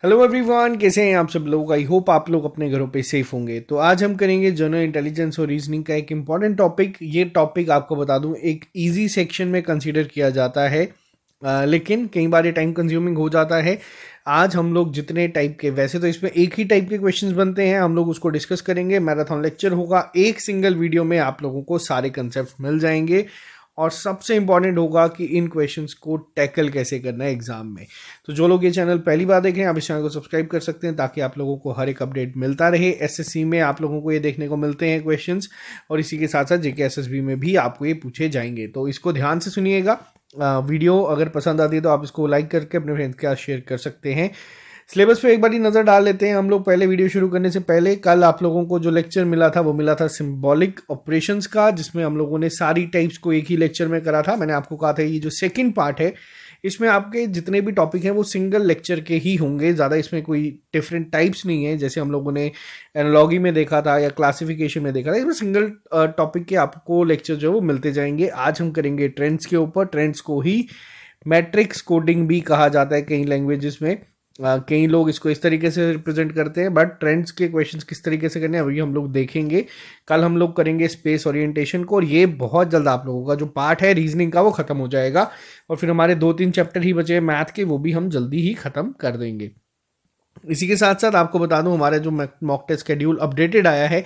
Hello everyone, कैसे हैं आप सब लोग। आई होप आप लोग अपने घरों पे सेफ होंगे। तो आज हम करेंगे जनरल इंटेलिजेंस और रीजनिंग का एक इम्पॉर्टेंट टॉपिक। ये टॉपिक आपको बता दूं एक इजी सेक्शन में कंसीडर किया जाता है, लेकिन कई बार ये टाइम कंज्यूमिंग हो जाता है। आज हम लोग जितने टाइप के, वैसे तो इसमें एक ही टाइप के क्वेश्चंस बनते हैं, हम लोग उसको डिस्कस करेंगे। मैराथन लेक्चर होगा, एक सिंगल वीडियो में आप लोगों को सारे कंसेप्ट मिल जाएंगे। और सबसे इंपॉर्टेंट होगा कि इन क्वेश्चंस को टैकल कैसे करना है एग्जाम में। तो जो लोग ये चैनल पहली बार देख रहे हैं, आप इस चैनल को सब्सक्राइब कर सकते हैं ताकि आप लोगों को हर एक अपडेट मिलता रहे। एसएससी में आप लोगों को ये देखने को मिलते हैं क्वेश्चंस, और इसी के साथ साथ जेके एसएसबी में भी आपको ये पूछे जाएंगे। तो इसको ध्यान से सुनिएगा। वीडियो अगर पसंद आती है तो आप इसको लाइक करके अपने फ्रेंड्स के साथ शेयर कर सकते हैं। सिलेबस पे एक बार नज़र डाल लेते हैं हम लोग। पहले वीडियो शुरू करने से पहले कल आप लोगों को जो लेक्चर मिला था वो मिला था सिंबॉलिक ऑपरेशंस का, जिसमें हम लोगों ने सारी टाइप्स को एक ही लेक्चर में करा था। मैंने आपको कहा था ये जो सेकंड पार्ट है, इसमें आपके जितने भी टॉपिक हैं वो सिंगल लेक्चर के ही होंगे। ज़्यादा इसमें कोई डिफरेंट टाइप्स नहीं है जैसे हम लोगों ने एनालॉजी में देखा था या क्लासिफिकेशन में देखा था। इसमें सिंगल टॉपिक के आपको लेक्चर जो है वो मिलते जाएंगे। आज हम करेंगे ट्रेंड्स के ऊपर। ट्रेंड्स को ही मैट्रिक्स कोडिंग भी कहा जाता है कई लैंग्वेजेस में। कई लोग इसको इस तरीके से रिप्रेजेंट करते हैं, बट ट्रेंड्स के क्वेश्चंस किस तरीके से करने हैं अभी हम लोग देखेंगे। कल हम लोग करेंगे स्पेस ओरिएंटेशन को, और ये बहुत जल्द आप लोगों का जो पार्ट है रीजनिंग का वो खत्म हो जाएगा। और फिर हमारे 2-3 चैप्टर ही बचे हैं मैथ के, वो भी हम जल्दी ही खत्म कर देंगे। इसी के साथ साथ आपको बता दूं हमारा जो मॉक टेस्ट शेड्यूल अपडेटेड आया है,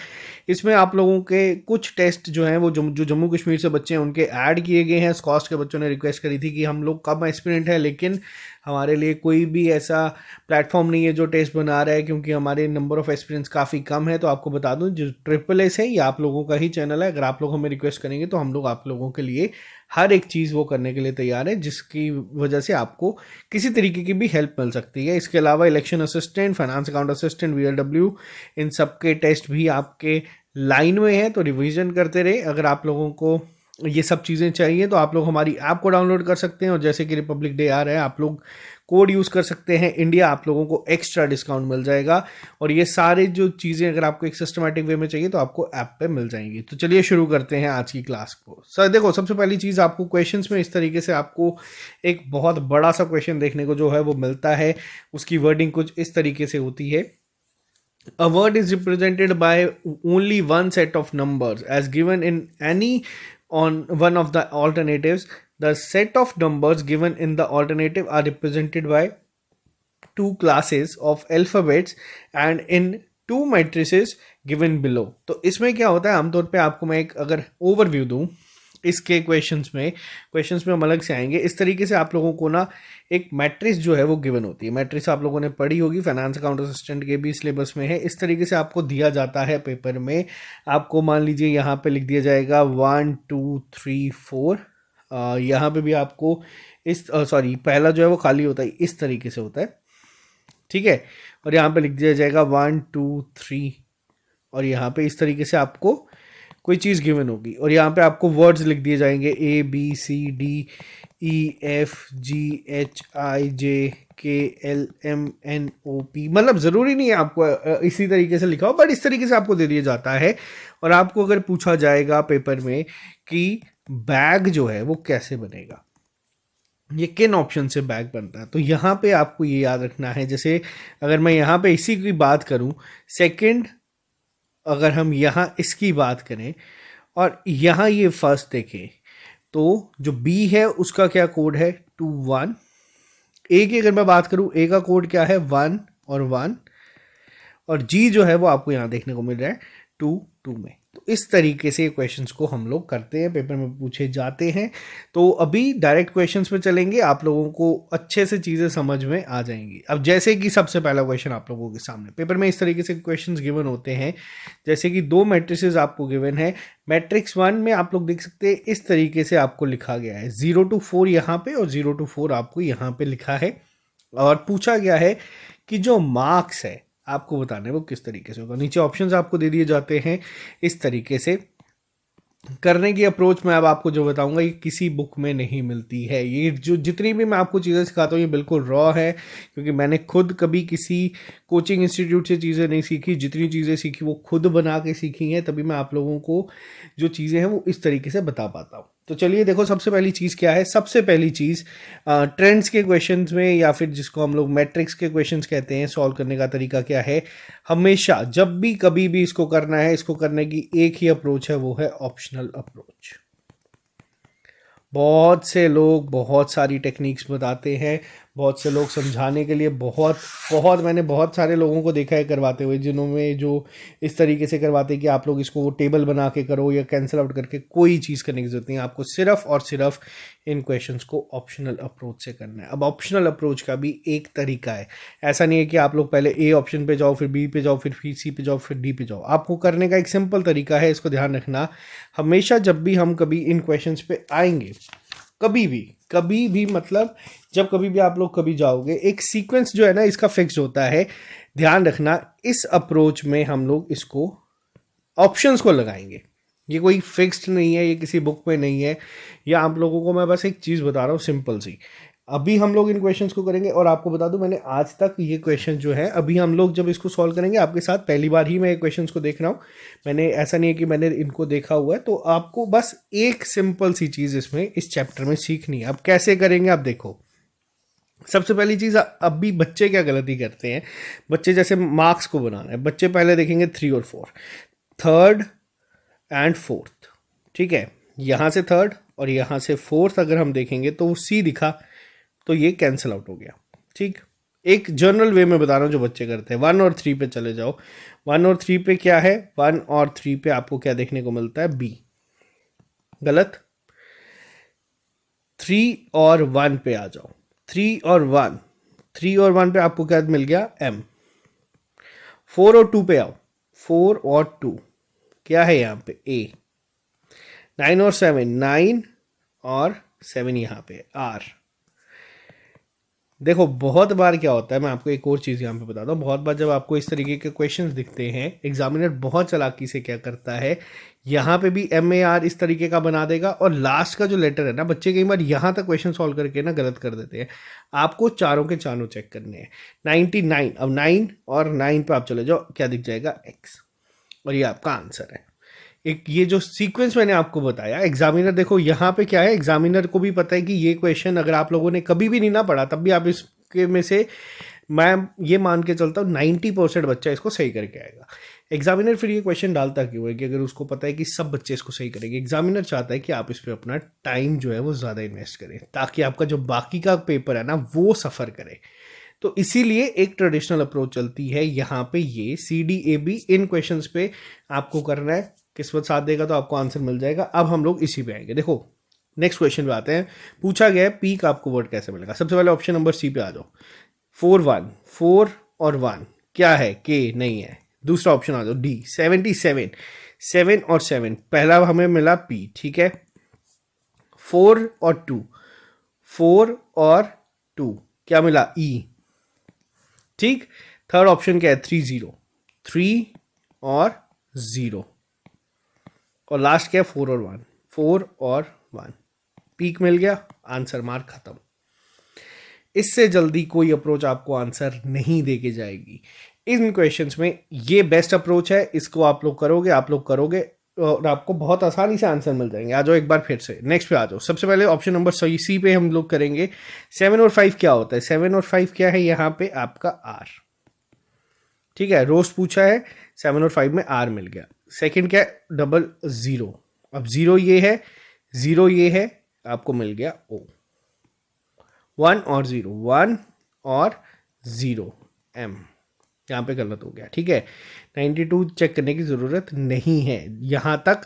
इसमें आप लोगों के कुछ टेस्ट जो हैं वो जो जम्मू कश्मीर से बच्चे हैं उनके ऐड किए गए हैं। स्कॉस्ट के बच्चों ने रिक्वेस्ट करी थी कि हम लोग कम एस्पिरेंट है, लेकिन हमारे लिए कोई भी ऐसा प्लेटफॉर्म नहीं है जो टेस्ट बना रहा है, क्योंकि हमारे नंबर ऑफ एस्पिरेंट्स काफ़ी कम है। तो आपको बता दूं जो ट्रिपल एस है ये आप लोगों का ही चैनल है। अगर आप लोग हमें रिक्वेस्ट करेंगे तो हम लोग आप लोगों के लिए हर एक चीज़ वो करने के लिए तैयार है, जिसकी वजह से आपको किसी तरीके की भी हेल्प मिल सकती है। इसके अलावा election assistant, finance account assistant, VLW, इन सब के टेस्ट भी आपके लाइन में है। तो रिवीजन करते रहे। अगर आप लोगों को ये सब चीज़ें चाहिए तो आप लोग हमारी ऐप को डाउनलोड कर सकते हैं, और जैसे कि रिपब्लिक डे आ रहा है आप लोग कोड यूज़ कर सकते हैं इंडिया, आप लोगों को एक्स्ट्रा डिस्काउंट मिल जाएगा। और ये सारे जो चीज़ें अगर आपको एक सिस्टमैटिक वे में चाहिए तो आपको ऐप पे मिल जाएंगी। तो चलिए शुरू करते हैं आज की क्लास को। सर देखो, सबसे पहली चीज़ आपको क्वेश्चंस में इस तरीके से आपको एक बहुत बड़ा सा क्वेश्चन देखने को जो है वो मिलता है। उसकी वर्डिंग कुछ इस तरीके से होती है। A word is represented by only one set of numbers as given in any on one of the alternatives. The set of numbers given in the alternative are represented by two classes of alphabets and in two matrices given below. तो इसमें क्या होता है, आमतौर पे आपको मैं एक अगर ओवरव्यू दूं इसके क्वेश्चंस में हम अलग से आएंगे। इस तरीके से आप लोगों को ना एक मैट्रिक्स जो है वो गिवन होती है। मैट्रिक्स आप लोगों ने पढ़ी होगी, फाइनेंस अकाउंट असिस्टेंट के भी सिलेबस में है। इस तरीके से आपको दिया जाता है पेपर में। आपको मान लीजिए यहाँ पे लिख दिया जाएगा 1 2 3 4। यहाँ पे भी आपको इस सॉरी पहला जो है वो खाली होता है, इस तरीके से होता है, ठीक है। और यहाँ पे लिख दिया जाएगा 1 2 3, और यहाँ पे इस तरीके से आपको कोई चीज़ गिवन होगी, और यहाँ पे आपको वर्ड्स लिख दिए जाएंगे ABCDEFGHIJKLMNOP। मतलब ज़रूरी नहीं है आपको इसी तरीके से लिखा हो, बट इस तरीके से आपको दे दिया जाता है। और आपको अगर पूछा जाएगा पेपर में कि बैग जो है वो कैसे बनेगा, ये किन ऑप्शन से बैग बनता है, तो यहाँ पे आपको ये याद रखना है। जैसे अगर मैं यहाँ पे इसी की बात करूँ, सेकंड, अगर हम यहाँ इसकी बात करें और यहाँ ये फर्स्ट देखें, तो जो बी है उसका क्या कोड है 2 1। ए की अगर मैं बात करूँ, ए का कोड क्या है 1 और 1, और जी जो है वो आपको यहाँ देखने को मिल रहा है 2 2 में। तो इस तरीके से क्वेश्चंस को हम लोग करते हैं, पेपर में पूछे जाते हैं। तो अभी डायरेक्ट क्वेश्चंस में चलेंगे, आप लोगों को अच्छे से चीज़ें समझ में आ जाएंगी। अब जैसे कि सबसे पहला क्वेश्चन आप लोगों के सामने पेपर में इस तरीके से क्वेश्चंस गिवन होते हैं। जैसे कि दो मैट्रिसेस आपको गिवन है। मैट्रिक्स 1 में आप लोग देख सकते हैं इस तरीके से आपको लिखा गया है 0 to 4 यहाँ पे, और 0 to 4 आपको यहाँ पे लिखा है। और पूछा गया है कि जो मार्क्स है आपको बताना है वो किस तरीके से होगा। नीचे ऑप्शंस आपको दे दिए जाते हैं। इस तरीके से करने की अप्रोच मैं अब आपको जो बताऊंगा ये किसी बुक में नहीं मिलती है। ये जो जितनी भी मैं आपको चीज़ें सिखाता हूँ ये बिल्कुल रॉ है, क्योंकि मैंने खुद कभी किसी कोचिंग इंस्टीट्यूट से चीज़ें नहीं सीखी। जितनी चीज़ें सीखी वो खुद बना के सीखी हैं, तभी मैं आप लोगों को जो चीज़ें हैं वो इस तरीके से बता पाता हूँ। तो चलिए देखो सबसे पहली चीज़ क्या है। सबसे पहली चीज़ ट्रेंड्स के क्वेश्चंस में या फिर जिसको हम लोग मैट्रिक्स के क्वेश्चंस कहते हैं, सॉल्व करने का तरीका क्या है। हमेशा जब भी कभी भी इसको करना है, इसको करने की एक ही अप्रोच है, वो है ऑप्शनल अप्रोच। बहुत से लोग बहुत सारी टेक्निक्स बताते हैं, बहुत से लोग समझाने के लिए बहुत बहुत मैंने बहुत सारे लोगों को देखा है करवाते हुए, जिन्होंने जो इस तरीके से करवाते हैं कि आप लोग इसको टेबल बना के करो या कैंसिल आउट करके, कोई चीज़ करने की जरूरत नहीं है। आपको सिर्फ और सिर्फ इन क्वेश्चंस को ऑप्शनल अप्रोच से करना है। अब ऑप्शनल अप्रोच का भी एक तरीका है, ऐसा नहीं है कि आप लोग पहले ए ऑप्शन पे जाओ, फिर बी पे जाओ, फिर सी पे जाओ, फिर डी पे जाओ। आपको करने का एक सिंपल तरीका है, इसको ध्यान रखना। हमेशा जब भी हम कभी इन क्वेश्चंस पे आएंगे, कभी भी मतलब जब कभी भी आप लोग कभी जाओगे, एक सीक्वेंस जो है ना इसका फिक्स होता है। ध्यान रखना, इस अप्रोच में हम लोग इसको ऑप्शंस को लगाएंगे, ये कोई फिक्स्ड नहीं है, ये किसी बुक में नहीं है। या आप लोगों को मैं बस एक चीज़ बता रहा हूँ सिंपल सी। अभी हम लोग इन क्वेश्चंस को करेंगे और आपको बता दूं, मैंने आज तक ये क्वेश्चन जो है, अभी हम लोग जब इसको सॉल्व करेंगे आपके साथ, पहली बार ही मैं ये क्वेश्चंस को देख रहा हूँ। मैंने ऐसा नहीं है कि मैंने इनको देखा हुआ है। तो आपको बस एक सिंपल सी चीज़ इसमें इस चैप्टर में सीखनी है। अब कैसे करेंगे आप देखो। सबसे पहली चीज़, अभी बच्चे क्या गलती करते हैं, बच्चे जैसे मार्क्स को बनाना है, बच्चे पहले देखेंगे 3 और 4, थर्ड एंड फोर्थ, ठीक है। यहाँ से थर्ड और यहाँ से फोर्थ अगर हम देखेंगे तो सी दिखा, तो ये कैंसिल आउट हो गया, ठीक। एक जनरल वे में बता रहा हूँ जो बच्चे करते हैं। 1 और 3 पे चले जाओ। 1 और 3 पे क्या है, 1 और 3 पे आपको क्या देखने को मिलता है, बी, गलत। 3 और 1 पे आ जाओ। 3 और 1 पे आपको क्या मिल गया, एम। 4 और 2 पे आओ। 4 और 2 क्या है यहाँ पे, ए। 9 और 7, 9 और 7 यहाँ पे, आर। देखो बहुत बार क्या होता है, मैं आपको एक और चीज़ यहाँ पे बताता हूँ। बहुत बार जब आपको इस तरीके के क्वेश्चंस दिखते हैं, एग्जामिनर बहुत चालाकी से क्या करता है, यहाँ पे भी एम ए आर इस तरीके का बना देगा, और लास्ट का जो लेटर है ना, बच्चे कई बार यहाँ तक क्वेश्चन सॉल्व करके ना गलत कर देते हैं। आपको चारों के चारों चेक करने हैं। 99, अब 9 और 9 पे आप चले जाओ, क्या दिख जाएगा, एक्स, और ये आपका आंसर है। एक ये जो सीक्वेंस मैंने आपको बताया, एग्जामिनर देखो यहाँ पे क्या है, एग्जामिनर को भी पता है कि ये क्वेश्चन अगर आप लोगों ने कभी भी नहीं ना पढ़ा, तब भी आप इसके में से मैं ये मान के चलता हूँ 90% बच्चा इसको सही करके आएगा। एग्जामिनर फिर ये क्वेश्चन डालता क्यों है, कि अगर उसको पता है कि सब बच्चे इसको सही करेंगे, एग्जामिनर चाहता है कि आप इस पर अपना टाइम जो है वो ज़्यादा इन्वेस्ट करें, ताकि आपका जो बाकी का पेपर है ना वो सफ़र करे। तो इसीलिए एक ट्रेडिशनल अप्रोच चलती है यहाँ पे, ये CDAB इन क्वेश्चंस पे आपको करना है। किस्मत साथ देगा तो आपको आंसर मिल जाएगा। अब हम लोग इसी पे आएंगे। देखो नेक्स्ट क्वेश्चन पे आते हैं। पूछा गया है पी का आपको वर्ड कैसे मिलेगा। सबसे पहले ऑप्शन नंबर सी पे आ जाओ। 4 1, 4 और 1 क्या है, के नहीं है। दूसरा ऑप्शन आ जाओ, डी 77, 7 और 7, पहला हमें मिला पी, ठीक है। 4 और 2, 4 और 2 क्या मिला, ई, ठीक। थर्ड ऑप्शन क्या है, 3 0, 3 और 0, और लास्ट क्या है, 4 और 1, 4 और 1, पीक मिल गया, आंसर मार्क खत्म। इससे जल्दी कोई अप्रोच आपको आंसर नहीं दे के जाएगी। इन क्वेश्चंस में ये बेस्ट अप्रोच है, इसको आप लोग करोगे और आपको बहुत आसानी से आंसर मिल जाएंगे। आ जाओ एक बार फिर से नेक्स्ट पे आ जाओ। सबसे पहले ऑप्शन नंबर सी पे हम लोग करेंगे। 7 और 5 क्या होता है, 7 और 5 क्या है, यहाँ पे आपका आर, ठीक है। रोस्ट पूछा है, 7 और 5 में आर मिल गया। सेकंड क्या है, डबल 0, अब 0 ये है, 0 ये है, आपको मिल गया ओ। 1 और 0, 1 और 0, एम, यहाँ पे गलत हो गया, ठीक है। 92 चेक करने की ज़रूरत नहीं है यहाँ तक।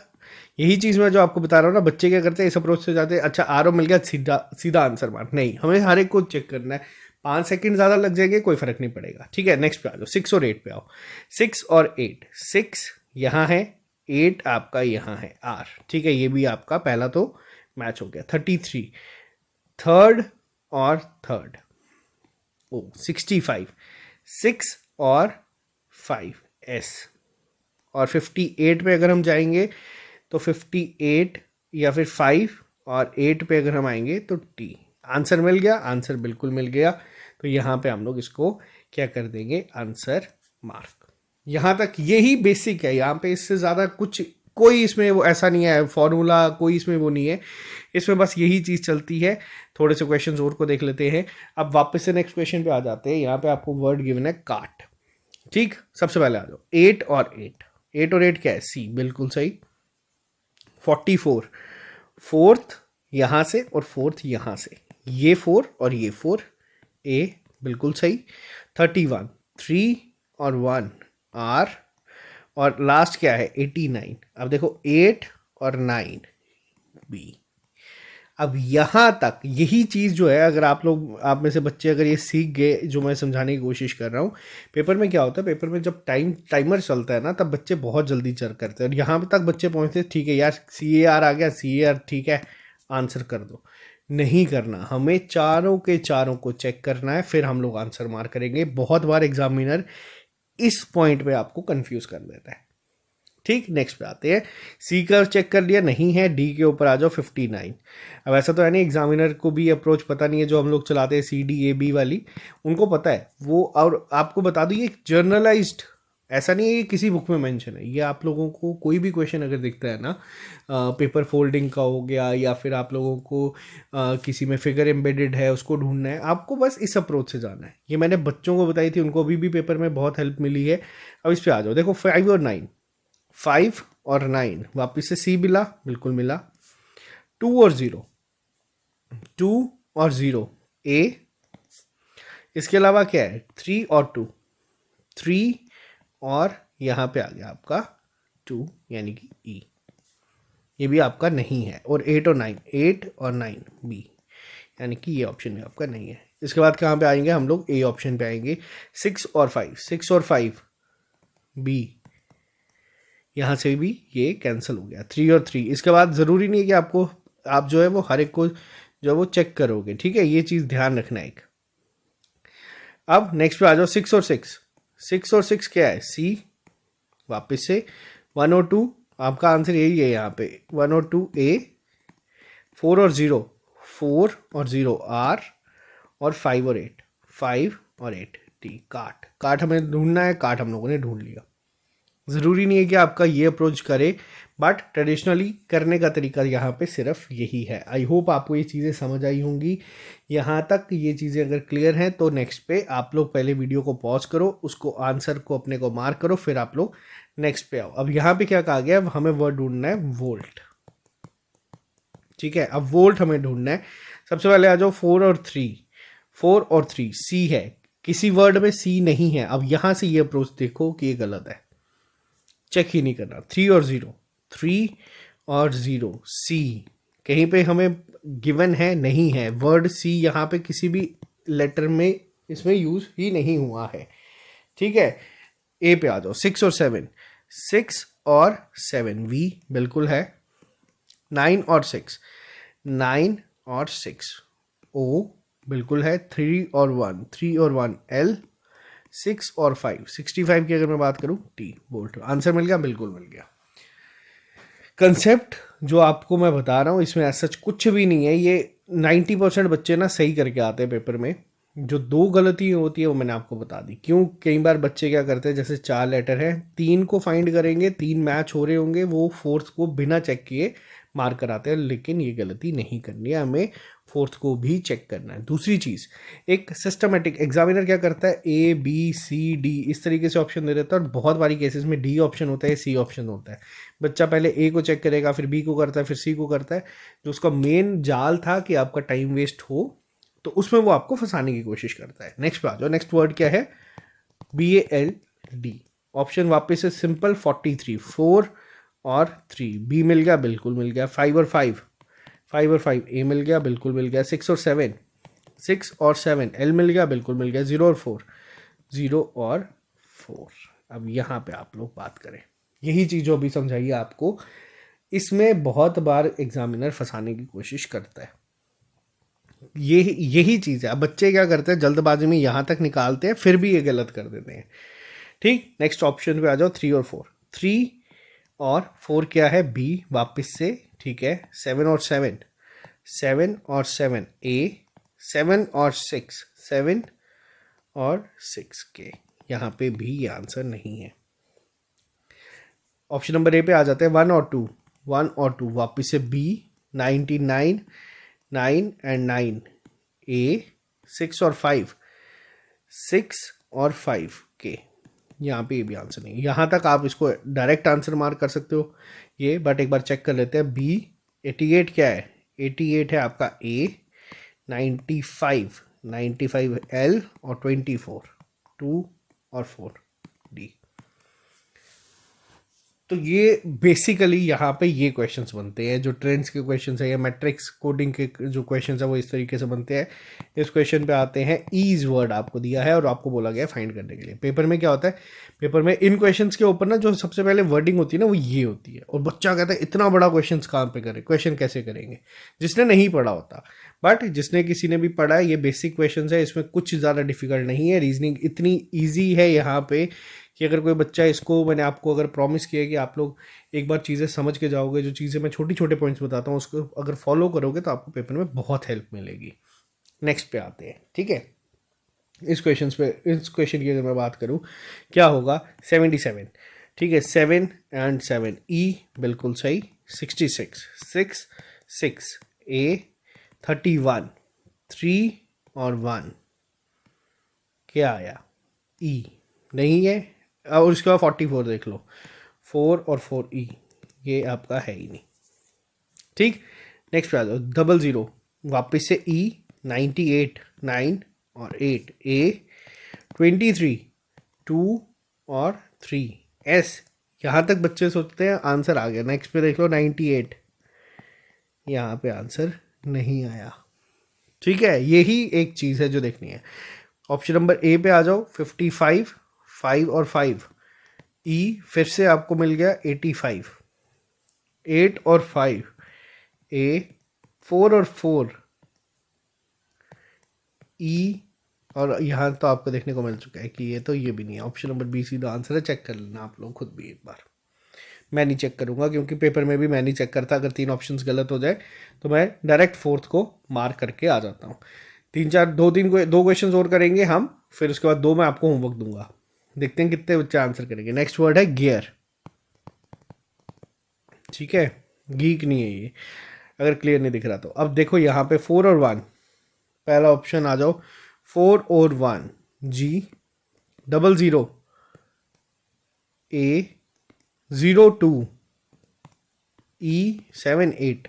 यही चीज़ मैं जो आपको बता रहा हूँ ना, बच्चे क्या करते हैं, इस अप्रोच से जाते हैं, अच्छा आर ओ मिल गया, सीधा सीधा आंसर मार्क। नहीं, हमें हर एक को चेक करना है। 5 सेकंड ज़्यादा लग जाएंगे, कोई फर्क नहीं पड़ेगा, ठीक है। नेक्स्ट पे आ जाओ। 6 और 8 पे आओ। 6 और 8, 6 यहाँ है, 8 आपका यहाँ है, आर, ठीक है। ये भी आपका पहला तो मैच हो गया। 33, थर्ड और थर्ड, ओ 65, 6 और 5, एस, और 58 पे अगर हम जाएंगे तो 58 या फिर 5 और 8 पे अगर हम आएंगे तो टी। आंसर मिल गया, आंसर बिल्कुल मिल गया। तो यहाँ पे हम लोग इसको क्या कर देंगे, आंसर मार्क। यहाँ तक यही बेसिक है, यहाँ पे इससे ज़्यादा कुछ कोई इसमें वो ऐसा नहीं है फॉर्मूला, कोई इसमें वो नहीं है, इसमें बस यही चीज़ चलती है। थोड़े से क्वेश्चंस और को देख लेते हैं। अब वापस से नेक्स्ट क्वेश्चन पे आ जाते हैं। यहाँ पे आपको वर्ड गिवन है काट। ठीक, सबसे पहले आ जाओ 8 और 8, 8 और 8 क्या है? सी, बिल्कुल सही। 44, फोर्थ यहाँ से और फोर्थ यहाँ से, ये 4 और ये 4, ए बिल्कुल सही। 31, 3 और 1 आर, और लास्ट क्या है? 89। अब देखो 8 और 9 बी। अब यहाँ तक यही चीज़ जो है, अगर आप लोग, आप में से बच्चे अगर ये सीख गए जो मैं समझाने की कोशिश कर रहा हूँ, पेपर में क्या होता है, पेपर में जब टाइमर चलता है ना, तब बच्चे बहुत जल्दी चर करते हैं और यहाँ तक बच्चे पहुँचते हैं, ठीक है यार CAR आ गया, CAR ठीक है, आंसर कर दो। नहीं करना, हमें चारों के चारों को चेक करना है, फिर हम लोग आंसर मार करेंगे। बहुत बार एग्जामिनर इस पॉइंट पे आपको कंफ्यूज कर देता है। ठीक, नेक्स्ट पे आते हैं। सी का चेक कर लिया, नहीं है। डी के ऊपर आ जाओ 59। अब ऐसा तो है नहीं एग्जामिनर को भी अप्रोच पता नहीं है, जो हम लोग चलाते हैं CDAB वाली, उनको पता है वो। और आपको बता दूँ ये जर्नलाइज्ड, ऐसा नहीं है कि किसी बुक में मेंशन है। ये आप लोगों को कोई भी क्वेश्चन अगर दिखता है ना, पेपर फोल्डिंग का हो गया, या फिर आप लोगों को किसी में फिगर एम्बेडेड है उसको ढूंढना है, आपको बस इस अप्रोच से जाना है। ये मैंने बच्चों को बताई थी, उनको अभी भी पेपर में बहुत हेल्प मिली है। अब इस पर आ जाओ, देखो 5 और 9, 5 और 9 वापिस से सी मिला, बिल्कुल मिला। 2 और 0, 2 और 0 ए। इसके अलावा क्या है? 3 और 2, 3 और यहाँ पे आ गया आपका 2 यानी कि ई, ये भी आपका नहीं है। और 8 और 9, 8 और 9 बी, यानी कि ये ऑप्शन भी आपका नहीं है। इसके बाद कहाँ पे आएंगे हम लोग? ए ऑप्शन पे आएंगे। 6 और 5, 6 और 5 बी, यहाँ से भी ये कैंसिल हो गया। 3 और 3, इसके बाद ज़रूरी नहीं है कि आपको, आप जो है वो हर एक को जो है वो चेक करोगे, ठीक है, ये चीज़ ध्यान रखना एक। अब नेक्स्ट पे आ जाओ 6 और 6, 6 और 6 क्या है? सी, वापस से 1 और 2, आपका आंसर यही है यहाँ पे, 1 और 2 ए। 4 और 0, 4 और 0 आर, और 5 और 8, 5 और 8 टी। काट, काट हमें ढूंढना है, काट हम लोगों ने ढूंढ लिया। ज़रूरी नहीं है कि आपका ये अप्रोच करे, बट ट्रेडिशनली करने का तरीका यहाँ पे सिर्फ यही है। आई होप आपको ये चीज़ें समझ आई होंगी। यहाँ तक ये चीज़ें अगर क्लियर हैं तो नेक्स्ट पे आप लोग पहले वीडियो को पॉज करो, उसको आंसर को अपने को मार्क करो, फिर आप लोग नेक्स्ट पे आओ। अब यहाँ पे क्या कहा गया? अब हमें वर्ड ढूंढना है वोल्ट, ठीक है। अब वोल्ट हमें ढूंढना है। सबसे पहले आ जाओ 4 और 3, 4 और 3 सी है, किसी वर्ड में सी नहीं है। अब यहाँ से ये अप्रोच देखो कि ये गलत है, चेक ही नहीं करना। 3 और 0, 3 और 0 सी, कहीं पे हमें गिवन है नहीं है। वर्ड सी यहाँ पे किसी भी लेटर में इसमें यूज ही नहीं हुआ है, ठीक है। ए पे आ जाओ 6 और 7, 6 और 7 वी बिल्कुल है। 9 और 6, 9 और 6 ओ बिल्कुल है। 3 और 1, 3 और 1 एल। 6 और 5, 65 की अगर मैं बात करूं टी, बोल्ट। आंसर मिल गया, बिल्कुल मिल गया। कंसेप्ट जो आपको मैं बता रहा हूँ इसमें ऐसा कुछ भी नहीं है। ये 90% बच्चे ना सही करके आते हैं पेपर में। जो 2 गलती होती है वो मैंने आपको बता दी। क्यों? कई बार बच्चे क्या करते हैं, जैसे 4 लेटर है, 3 को फाइंड करेंगे, 3 मैच हो रहे होंगे, वो फोर्थ को बिना चेक किए मार्क कराते हैं। लेकिन ये गलती नहीं करनी है, हमें फोर्थ को भी चेक करना है। दूसरी चीज़, एक सिस्टमेटिक एग्जामिनर क्या करता है, ABCD इस तरीके से ऑप्शन दे देता है, और बहुत बारी केसेस में डी ऑप्शन होता है, सी ऑप्शन होता है। बच्चा पहले ए को चेक करेगा, फिर बी को करता है, फिर सी को करता है। जो उसका मेन जाल था कि आपका टाइम वेस्ट हो, तो उसमें वो आपको फंसाने की कोशिश करता है। नेक्स्ट पे आ जाओ। नेक्स्ट वर्ड क्या है? BALD। ऑप्शन वापस से सिंपल, 43, 4 और 3 बी मिल गया, बिल्कुल मिल गया। 5 और 5, 5 और 5 ए मिल गया, बिल्कुल मिल गया। 6 और 7, 6 और 7 एल मिल गया, बिल्कुल मिल गया। 0 और 4, 0 और 4। अब यहाँ पे आप लोग बात करें, यही चीज़ जो अभी समझाइए आपको, इसमें बहुत बार एग्जामिनर फंसाने की कोशिश करता है। यही चीज़ है। अब बच्चे क्या करते हैं, जल्दबाजी में यहाँ तक निकालते हैं, फिर भी ये गलत कर देते हैं, ठीक। नेक्स्ट ऑप्शन पे आ जाओ 3 और 4, 3 और 4 क्या है? बी, वापस से, ठीक है। 7 और 7, 7 और 7 ए। 7 और 6, 7 और 6 के, यहाँ पे भी ये आंसर नहीं है। ऑप्शन नंबर ए पे आ जाते हैं 1 और 2, 1 और 2, वापिस से बी 99, 9 एंड 9, ए 6 और 5, 6 और 5 के। यहाँ पे ये भी आंसर नहीं, यहाँ तक आप इसको डायरेक्ट आंसर मार्क कर सकते हो ये, बट एक बार चेक कर लेते हैं। बी 88 क्या है, 88 है आपका ए, 95, 95 एल और 24, 2 और 4 डी। तो ये बेसिकली यहाँ पे ये क्वेश्चंस बनते हैं जो ट्रेंड्स के क्वेश्चंस है या मैट्रिक्स कोडिंग के जो क्वेश्चंस है वो इस तरीके से बनते हैं। इस क्वेश्चन पे आते हैं, ईज वर्ड आपको दिया है और आपको बोला गया है फाइंड करने के लिए। पेपर में क्या होता है, पेपर में इन क्वेश्चंस के ऊपर ना जो सबसे पहले वर्डिंग होती है ना वो ये होती है, और बच्चा कहता है इतना बड़ा क्वेश्चन कहाँ पे करें, क्वेश्चन कैसे करेंगे, जिसने नहीं पढ़ा होता। बट जिसने किसी ने भी पढ़ा है, ये बेसिक क्वेश्चन है, इसमें कुछ ज़्यादा डिफिकल्ट नहीं है। रीजनिंग इतनी ईजी है यहाँ पे कि अगर कोई बच्चा इसको, मैंने आपको अगर प्रॉमिस किया कि आप लोग एक बार चीज़ें समझ के जाओगे, जो चीज़ें मैं छोटी छोटे पॉइंट्स बताता हूँ उसको अगर फॉलो करोगे तो आपको पेपर में बहुत हेल्प मिलेगी। नेक्स्ट पे आते हैं, ठीक है। इस क्वेश्चन की अगर मैं बात करूँ, क्या होगा, 77, ठीक है, 7 एंड 7 ई बिल्कुल सही, 66, 6, 6 ए, 31, 3 और 1 क्या आया, ई नहीं है। और उसके बाद 44 देख लो, 4 और 4 ई, ये आपका है ही नहीं, ठीक। नेक्स्ट पे आ जाओ, 00 वापस से ई, 98, 9 और 8 ए, 23, 2 और 3 एस। यहाँ तक बच्चे सोचते हैं आंसर आ गया। नेक्स्ट पे देख लो 98, यहाँ पे आंसर नहीं आया, ठीक है। यही एक चीज़ है जो देखनी है। ऑप्शन नंबर ए पे आ जाओ, 55, 5 और 5 ई, फिर से आपको मिल गया 85, 8 और 5 ए, 4 और 4 ई, और यहाँ तो आपको देखने को मिल चुका है कि ये तो ये भी नहीं है। ऑप्शन नंबर बी सीधा आंसर है। चेक कर लेना आप लोग खुद भी एक बार, मैं नहीं चेक करूँगा क्योंकि पेपर में भी मैं नहीं चेक करता। अगर 3 ऑप्शंस गलत हो जाए तो मैं डायरेक्ट 4th को मार्क करके आ जाता हूँ। 2 क्वेश्चन और करेंगे हम, फिर उसके बाद 2 मैं आपको होमवर्क दूंगा। देखते हैं कितने बच्चे आंसर करेंगे। नेक्स्ट वर्ड है गियर, ठीक है, गीक नहीं है ये, अगर क्लियर नहीं दिख रहा तो। अब देखो यहाँ पे 4 और 1, पहला ऑप्शन आ जाओ, 4 और 1 जी, 00 ए, 02 ई, 78।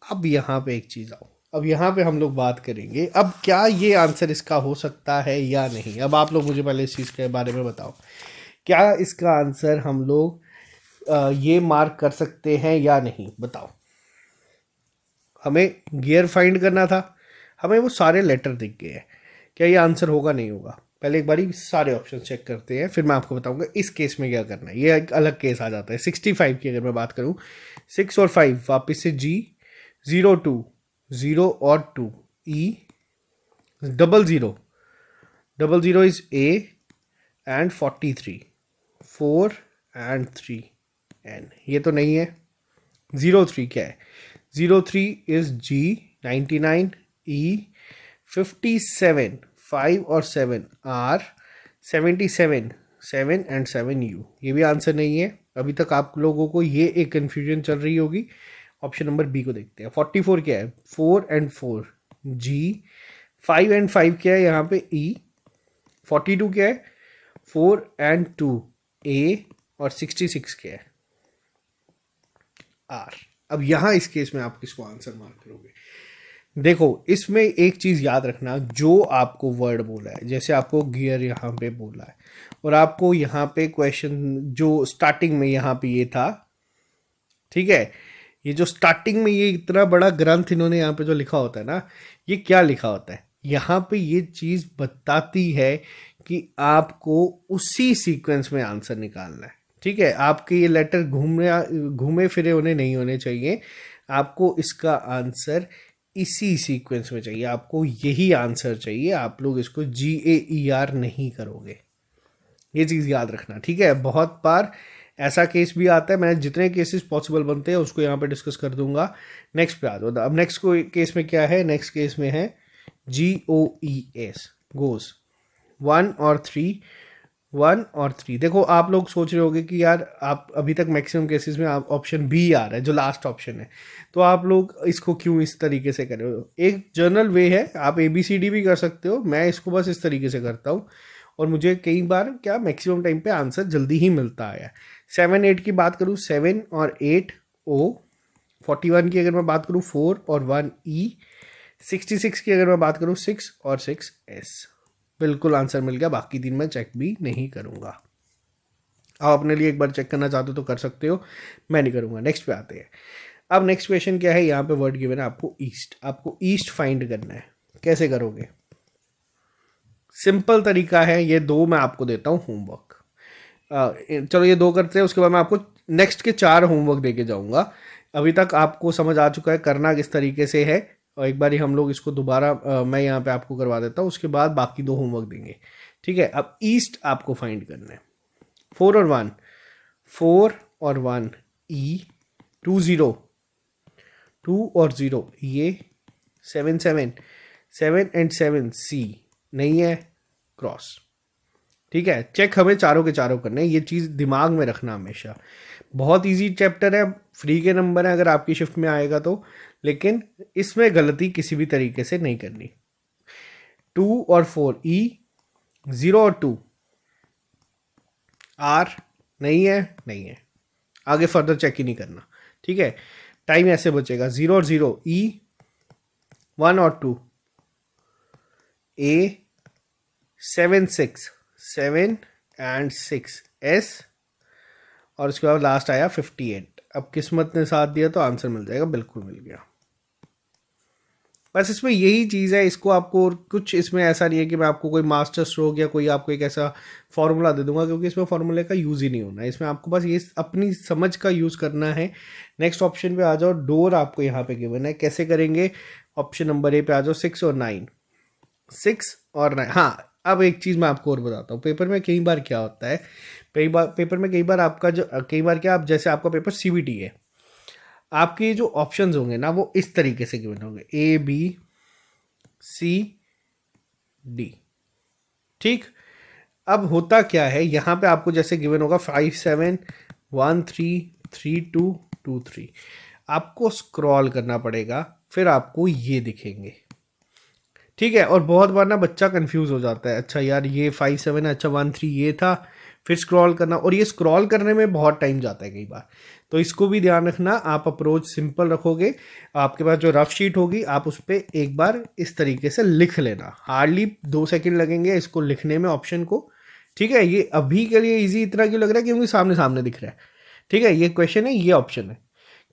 अब यहाँ पे एक चीज़ आओ, अब यहाँ पे हम लोग बात करेंगे अब क्या ये आंसर इसका हो सकता है या नहीं। अब आप लोग मुझे पहले इस चीज़ के बारे में बताओ, क्या इसका आंसर हम लोग ये मार्क कर सकते हैं या नहीं, बताओ। हमें गियर फाइंड करना था, हमें वो सारे लेटर दिख गए हैं, क्या ये आंसर होगा नहीं होगा। पहले एक बारी सारे ऑप्शन चेक करते हैं, फिर मैं आपको बताऊंगा इस केस में क्या करना है। ये एक अलग केस आ जाता है। 65 की अगर मैं बात करूं, 6 और 5 वापस से जी, 02, 0 और 2 E, 00, 00 is A and 43, 4 and 3 N, ये तो नहीं है। 03 क्या है, 03 इज जी, 99 ई, 57, 5 और 7 आर, 77, 7 एंड 7 यू, ये भी आंसर नहीं है। अभी तक आप लोगों को ये एक कन्फ्यूजन चल रही होगी। ऑप्शन नंबर बी को देखते हैं। 44 क्या है, 4 एंड 4 जी, 5 एंड 5 क्या है यहाँ पे ई, 42 क्या है, 4 एंड 2 ए, और 66 क्या है आर। अब यहाँ इस केस में आप किसको आंसर मार्क करोगे। देखो इसमें एक चीज़ याद रखना, जो आपको वर्ड बोला है, जैसे आपको गियर यहाँ पे बोला है और आपको यहाँ पे क्वेश्चन जो स्टार्टिंग में यहाँ पे ये था, ठीक है, ये जो स्टार्टिंग में ये इतना बड़ा ग्रंथ इन्होंने यहाँ पे जो लिखा होता है ना, ये क्या लिखा होता है यहाँ पे, ये चीज़ बताती है कि आपको उसी सीक्वेंस में आंसर निकालना है, ठीक है। आपके ये लेटर घूमे फिरे होने नहीं होने चाहिए, आपको इसका आंसर इसी सीक्वेंस में चाहिए, आपको यही आंसर चाहिए। आप लोग इसको GAER नहीं करोगे, ये चीज़ याद रखना, ठीक है। बहुत बार ऐसा केस भी आता है, मैं जितने केसेस पॉसिबल बनते हैं उसको यहाँ पे डिस्कस कर दूंगा। नेक्स्ट पे आ जाओ। अब नेक्स्ट को केस में क्या है, नेक्स्ट केस में है GOES, गोस, 1 और 3 1 और 3। देखो आप लोग सोच रहे होगे कि यार आप अभी तक मैक्सिमम केसेस में आप ऑप्शन बी आ रहा है जो लास्ट ऑप्शन है, तो आप लोग इसको क्यों इस तरीके से कर रहे हो? एक जनरल वे है, आप ए बी सी डी भी कर सकते हो, मैं इसको बस इस तरीके से करता हूँ और मुझे कई बार क्या मैक्सिमम टाइम पे आंसर जल्दी ही मिलता है। 7 8 की बात करूँ 7 और 8 ओ, 41 की अगर मैं बात करूँ 4 और 1 ई, 66 की अगर मैं बात करूँ 6 और 6 एस। बिल्कुल आंसर मिल गया, बाकी 3 मैं चेक भी नहीं करूँगा। आप अपने लिए एक बार चेक करना चाहते हो तो कर सकते हो, मैं नहीं करूँगा। नेक्स्ट पे आते हैं। अब नेक्स्ट क्वेश्चन क्या है, यहाँ पे वर्ड गिवन है आपको ईस्ट, आपको ईस्ट फाइंड करना है। कैसे करोगे? सिंपल तरीका है, ये दो मैं आपको देता हूँ होमवर्क। चलो ये दो करते हैं, उसके बाद मैं आपको नेक्स्ट के 4 होमवर्क दे के जाऊँगा। अभी तक आपको समझ आ चुका है करना किस तरीके से है, और एक बार ही हम लोग इसको दोबारा मैं यहाँ पे आपको करवा देता हूँ, उसके बाद बाकी 2 होमवर्क देंगे। ठीक है, अब ईस्ट आपको फाइंड करना है। 4 और 1, 4 और 1 ई, 2 0, 2 और 0 ये, 7 7, 7 एंड 7 सी, नहीं है क्रॉस। ठीक है, चेक हमें चारों के चारों करने हैं, ये चीज़ दिमाग में रखना हमेशा। बहुत इजी चैप्टर है, फ्री के नंबर है अगर आपकी शिफ्ट में आएगा तो, लेकिन इसमें गलती किसी भी तरीके से नहीं करनी। 2 और 4 ई, 0 और 2 आर, नहीं है नहीं है, आगे फर्दर चेक ही नहीं करना। ठीक है, टाइम ऐसे बचेगा। 0 और 0 ई, 1 और 2 ए, 7 6, 7 एंड 6 एस, और उसके बाद लास्ट आया 58। अब किस्मत ने साथ दिया तो आंसर मिल जाएगा, बिल्कुल मिल गया। बस इसमें यही चीज़ है, इसको आपको और कुछ इसमें ऐसा नहीं है कि मैं आपको कोई मास्टर स्ट्रोक या कोई आपको एक ऐसा फॉर्मूला दे दूंगा, क्योंकि इसमें फॉर्मूले का यूज़ ही नहीं होना है। इसमें आपको बस ये अपनी समझ का यूज़ करना है। नेक्स्ट ऑप्शन पे आ जाओ, डोर आपको यहाँ पे गिवन है, कैसे करेंगे? ऑप्शन नंबर ए पे आ जाओ, 6 और 9, 6 और 9। हाँ, अब एक चीज़ मैं आपको और बताता हूँ, पेपर में कई बार क्या होता है, कई बार पेपर में कई बार आपका जो कई बार क्या, आप जैसे आपका पेपर सीबीटी है, आपके जो ऑप्शंस होंगे ना वो इस तरीके से गिवन होंगे, ए बी सी डी। ठीक, अब होता क्या है, यहाँ पे आपको जैसे गिवन होगा 5 7 1 3 3 2 2 3, आपको स्क्रॉल करना पड़ेगा, फिर आपको ये दिखेंगे। ठीक है, और बहुत बार ना बच्चा कंफ्यूज हो जाता है, अच्छा यार ये 5 7 अच्छा 1 3 ये था, फिर स्क्रॉल करना, और ये स्क्रॉल करने में बहुत टाइम जाता है कई बार। तो इसको भी ध्यान रखना, आप अप्रोच सिंपल रखोगे। आपके पास जो रफ शीट होगी आप उस पर एक बार इस तरीके से लिख लेना, हार्डली 2 सेकंड लगेंगे इसको लिखने में ऑप्शन को। ठीक है, ये अभी के लिए इजी इतना क्यों लग रहा है, क्योंकि सामने सामने दिख रहा है। ठीक है, ये क्वेश्चन है, ये ऑप्शन है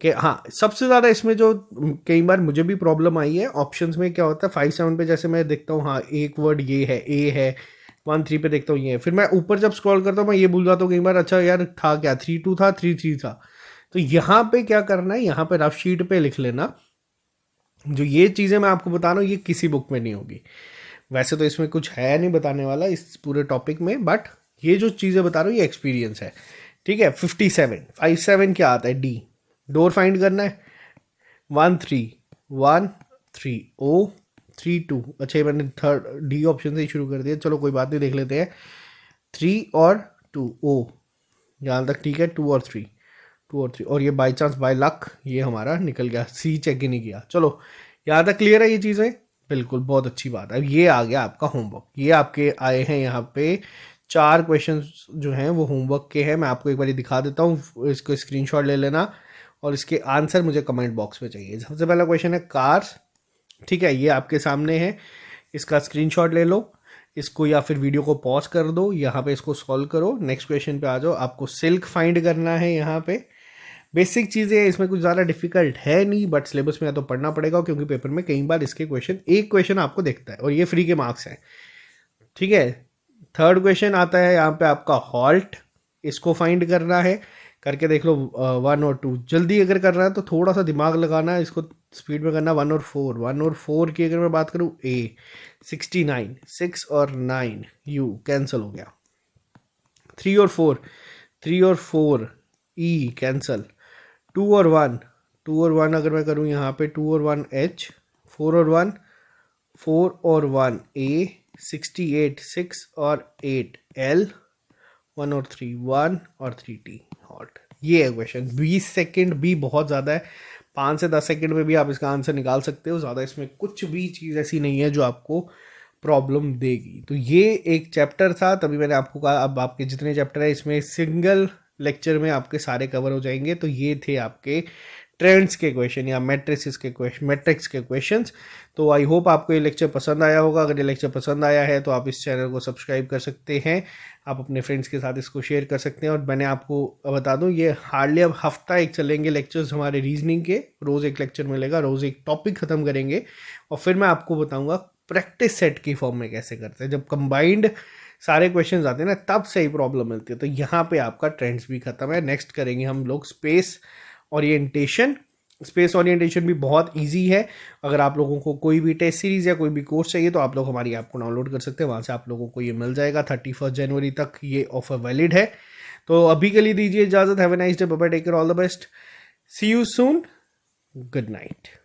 कि हाँ, सबसे ज़्यादा इसमें जो कई बार मुझे भी प्रॉब्लम आई है ऑप्शंस में, क्या होता है 5 7 पे जैसे मैं देखता हूँ हाँ एक वर्ड ये है, ए है, 1 3 पे देखता हूँ ये है, फिर मैं ऊपर जब स्क्रॉल करता हूँ मैं ये भूल जाता हूँ कई बार, अच्छा यार था क्या, 3 2 था, 3 3 था। तो यहाँ पे क्या करना है, यहाँ पे रफ शीट पे लिख लेना। जो ये चीज़ें मैं आपको बता रहा हूँ ये किसी बुक में नहीं होगी, वैसे तो इसमें कुछ है नहीं बताने वाला इस पूरे टॉपिक में, बट ये जो चीज़ें बता रहा हूँ ये एक्सपीरियंस है। ठीक है, 57 5 7 क्या आता है, डी, डोर फाइंड करना है। 1 3 1 3 ओ, 3 2, अच्छा ये मैंने थर्ड डी ऑप्शन से ही शुरू कर दिया, चलो कोई बात नहीं, देख लेते हैं। 3 और 2 ओ, यहाँ तक ठीक है, 2 और 3, 2 और 3, और ये बाई चांस बाय लक ये हमारा निकल गया, सी चेक ही नहीं किया। चलो यहाँ तक क्लियर है ये चीज़ें, बिल्कुल बहुत अच्छी बात है। अब ये आ गया आपका होमवर्क, ये आपके आए हैं यहाँ पे 4 क्वेश्चन जो हैं वो होमवर्क के हैं। मैं आपको एक बार दिखा देता हूँ, इसको स्क्रीनशॉट ले लेना और इसके आंसर मुझे कमेंट बॉक्स में चाहिए। सबसे पहला क्वेश्चन है कार्स। ठीक है, ये आपके सामने है, इसका स्क्रीनशॉट ले लो, इसको या फिर वीडियो को पॉज कर दो, यहाँ पे इसको सॉल्व करो। नेक्स्ट क्वेश्चन पे आ जाओ, आपको सिल्क फाइंड करना है। यहाँ पे बेसिक चीज़ें हैं, इसमें कुछ ज़्यादा डिफिकल्ट है नहीं, बट सिलेबस में या तो पढ़ना पड़ेगा, क्योंकि पेपर में कई बार इसके क्वेश्चन एक क्वेश्चन आपको देखता है और ये फ्री के मार्क्स हैं। ठीक है, थर्ड क्वेश्चन आता है यहाँ पे आपका हॉल्ट, इसको फाइंड करना है, करके देख लो 1 और 2। जल्दी अगर करना है तो थोड़ा सा दिमाग लगाना है, इसको स्पीड में करना। 1 और 4, 1 और 4 की अगर मैं बात करूँ, ए 69, 6 और 9 यू कैंसिल हो गया। 3 और 4, 3 और 4 ई कैंसिल। 2 और 1, 2 और 1 अगर मैं करूँ यहाँ पे 2 और 1 एच, 4 और 1, 4 और 1 ए, 68, 6 और 8 एल, 1 और 3, 1 और 3t हॉट, ये है क्वेश्चन। 20 सेकंड भी बहुत ज़्यादा है, 5 से 10 सेकंड में भी आप इसका आंसर निकाल सकते हो। ज़्यादा इसमें कुछ भी चीज़ ऐसी नहीं है जो आपको प्रॉब्लम देगी। तो ये एक चैप्टर था, तभी मैंने आपको कहा अब आपके जितने चैप्टर है इसमें सिंगल लेक्चर में आपके सारे कवर हो जाएंगे। तो ये थे आपके ट्रेंड्स के क्वेश्चन या मैट्रिक्स के क्वेश्चन, मैट्रिक्स के क्वेश्चंस। तो आई होप आपको ये लेक्चर पसंद आया होगा। अगर ये लेक्चर पसंद आया है तो आप इस चैनल को सब्सक्राइब कर सकते हैं, आप अपने फ्रेंड्स के साथ इसको शेयर कर सकते हैं। और मैंने आपको बता दूं, ये हार्डली अब हफ्ता एक चलेंगे लेक्चर्स हमारे रीजनिंग के, रोज़ एक लेक्चर मिलेगा, रोज़ एक टॉपिक खत्म करेंगे और फिर मैं आपको बताऊंगा प्रैक्टिस सेट की फॉर्म में कैसे करते हैं। जब कंबाइंड सारे क्वेश्चंस आते हैं ना तब सही प्रॉब्लम मिलती है। तो यहाँ पे आपका ट्रेंड्स भी खत्म है। नेक्स्ट करेंगे हम लोग स्पेस ओरिएंटेशन। स्पेस ओरिएंटेशन भी बहुत इजी है। अगर आप लोगों को कोई भी टेस्ट सीरीज या कोई भी कोर्स चाहिए तो आप लोग हमारी ऐप को डाउनलोड कर सकते हैं, वहाँ से आप लोगों को ये मिल जाएगा। 31 जनवरी तक ये ऑफर वैलिड है। तो अभी के लिए दीजिए इजाजत। Have a nice day, bye bye, take care, all the best, see you soon, good night.